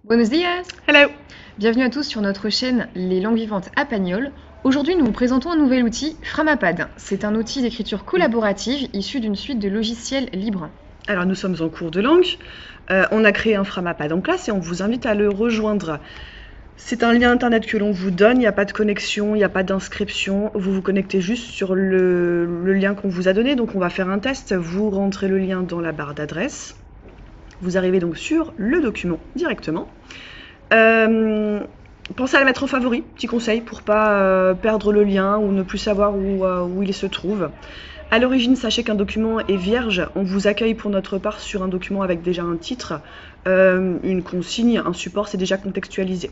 Buenos días! Hello! Bienvenue à tous sur notre chaîne Les langues vivantes à Pagnol. Aujourd'hui, nous vous présentons un nouvel outil, Framapad. C'est un outil d'écriture collaborative issu d'une suite de logiciels libres. Alors nous sommes en cours de langue, on a créé un Framapad en classe et on vous invite à le rejoindre. C'est un lien internet que l'on vous donne, il n'y a pas de connexion, il n'y a pas d'inscription, vous vous connectez juste sur le lien qu'on vous a donné. Donc on va faire un test, vous rentrez le lien dans la barre d'adresse, vous arrivez donc sur le document directement. Pensez à le mettre en favori, petit conseil, pour pas perdre le lien ou ne plus savoir où il se trouve. À l'origine, sachez qu'un document est vierge. On vous accueille pour notre part sur un document avec déjà un titre, une consigne, un support, c'est déjà contextualisé.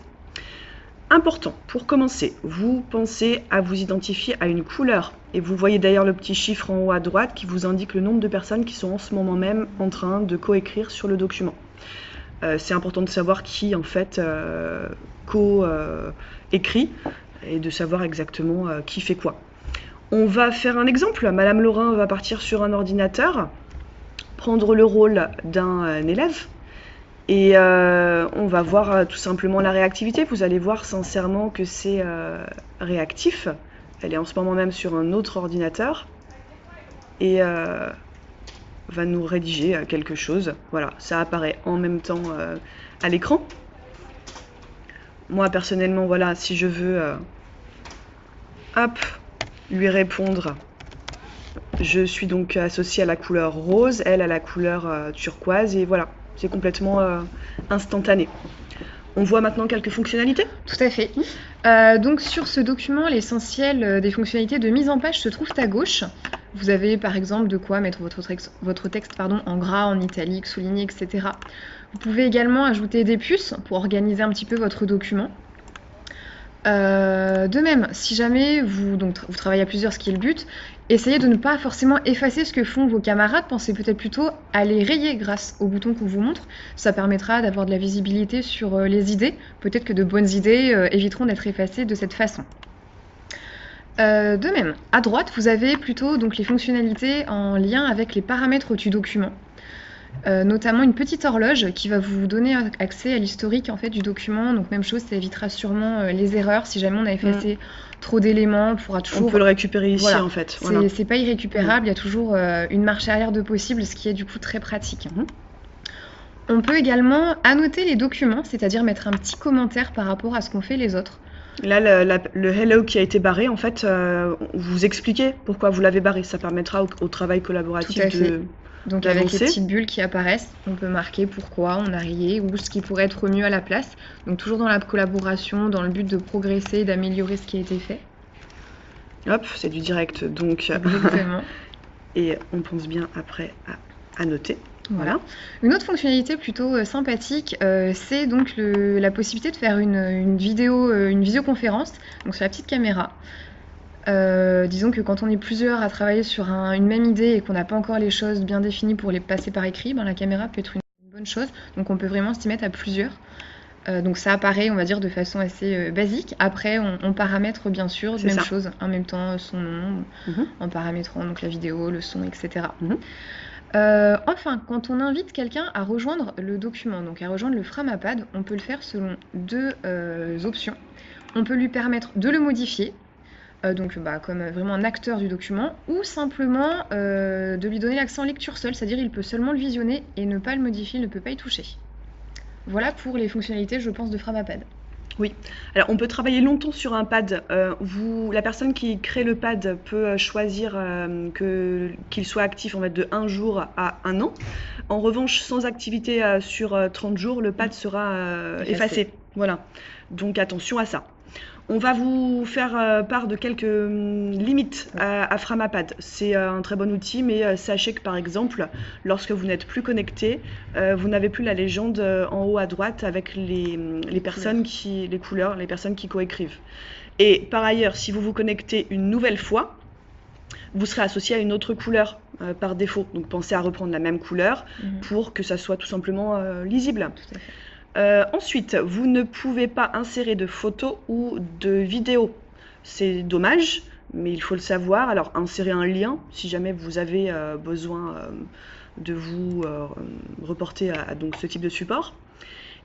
Important, pour commencer, vous pensez à vous identifier à une couleur. Et vous voyez d'ailleurs le petit chiffre en haut à droite qui vous indique le nombre de personnes qui sont en ce moment même en train de coécrire sur le document. C'est important de savoir qui en fait co-écrit et de savoir exactement qui fait quoi. On va faire un exemple. Madame Laurin va partir sur un ordinateur, prendre le rôle d'un élève et on va voir tout simplement la réactivité. Vous allez voir sincèrement que c'est réactif. Elle est en ce moment même sur un autre ordinateur et va nous rédiger quelque chose. Voilà, ça apparaît en même temps à l'écran. Moi personnellement, voilà, si je veux lui répondre, je suis donc associée à la couleur rose, elle à la couleur turquoise, et voilà, c'est complètement instantané. On voit maintenant quelques fonctionnalités. Tout à fait. Donc sur ce document, l'essentiel des fonctionnalités de mise en page se trouvent à gauche. Vous avez par exemple de quoi mettre votre texte en gras, en italique, souligné, etc. Vous pouvez également ajouter des puces pour organiser un petit peu votre document. De même, si jamais vous travaillez à plusieurs, ce qui est le but, essayez de ne pas forcément effacer ce que font vos camarades, pensez peut-être plutôt à les rayer grâce au bouton qu'on vous montre. Ça permettra d'avoir de la visibilité sur les idées. Peut-être que de bonnes idées éviteront d'être effacées de cette façon. De même, à droite, vous avez plutôt donc les fonctionnalités en lien avec les paramètres du document. Notamment une petite horloge qui va vous donner accès à l'historique en fait, du document. Donc même chose, ça évitera sûrement les erreurs. Si jamais on a effacé trop d'éléments, on pourra toujours... On peut le récupérer ici voilà. En fait. Voilà. C'est pas irrécupérable, il y a toujours une marche arrière de possible, ce qui est du coup très pratique. On peut également annoter les documents, c'est-à-dire mettre un petit commentaire par rapport à ce qu'ont fait les autres. Là, le hello qui a été barré, en fait, vous expliquez pourquoi vous l'avez barré. Ça permettra au travail collaboratif de... Donc avec les petites bulles qui apparaissent, on peut marquer pourquoi on a rayé ou ce qui pourrait être mieux à la place. Donc toujours dans la collaboration, dans le but de progresser, d'améliorer ce qui a été fait. Hop, c'est du direct, donc... Exactement. Et on pense bien après à noter. Voilà. Une autre fonctionnalité plutôt sympathique, c'est donc la possibilité de faire une visioconférence, donc sur la petite caméra. Disons que quand on est plusieurs à travailler sur une même idée et qu'on n'a pas encore les choses bien définies pour les passer par écrit, la caméra peut être une bonne chose. Donc on peut vraiment s'y mettre à plusieurs. Donc ça apparaît, on va dire, de façon assez basique. Après, on paramètre bien sûr, même chose, en même temps son nom, en paramétrant donc la vidéo, le son, etc. Enfin, quand on invite quelqu'un à rejoindre le document, donc à rejoindre le Framapad, on peut le faire selon deux options. On peut lui permettre de le modifier, comme vraiment un acteur du document, ou simplement de lui donner l'accès en lecture seule, c'est-à-dire il peut seulement le visionner et ne pas le modifier, il ne peut pas y toucher. Voilà pour les fonctionnalités, je pense, de Framapad. Oui, alors on peut travailler longtemps sur un pad. La personne qui crée le pad peut choisir qu'il soit actif en fait, de 1 jour à 1 an. En revanche, sans activité sur 30 jours, le pad sera effacé. Voilà, donc attention à ça. On va vous faire part de quelques limites à Framapad. C'est un très bon outil, mais sachez que par exemple, lorsque vous n'êtes plus connecté, vous n'avez plus la légende en haut à droite avec les personnes les couleurs, les personnes qui coécrivent. Et par ailleurs, si vous vous connectez une nouvelle fois, vous serez associé à une autre couleur par défaut. Donc pensez à reprendre la même couleur pour que ça soit tout simplement lisible. Tout à fait. Ensuite, vous ne pouvez pas insérer de photos ou de vidéos. C'est dommage, mais il faut le savoir. Alors, insérer un lien, si jamais vous avez besoin de vous reporter à donc, ce type de support.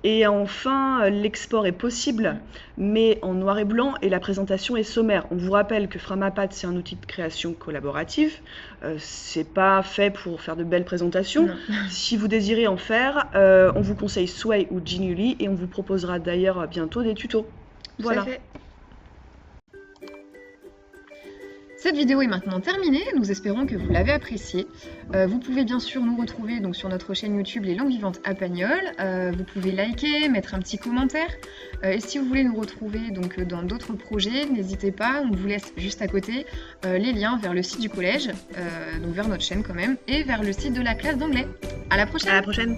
Et enfin, l'export est possible, mais en noir et blanc, et la présentation est sommaire. On vous rappelle que Framapad, c'est un outil de création collaborative. C'est pas fait pour faire de belles présentations. Non. Si vous désirez en faire, on vous conseille Sway ou Genially, et on vous proposera d'ailleurs bientôt des tutos. Tout à fait. Cette vidéo est maintenant terminée, nous espérons que vous l'avez appréciée. Vous pouvez bien sûr nous retrouver donc, sur notre chaîne YouTube Les Langues Vivantes à Pagnol. Vous pouvez liker, mettre un petit commentaire. Et si vous voulez nous retrouver donc, dans d'autres projets, n'hésitez pas, on vous laisse juste à côté les liens vers le site du collège, donc vers notre chaîne quand même, et vers le site de la classe d'anglais. À la prochaine! À la prochaine!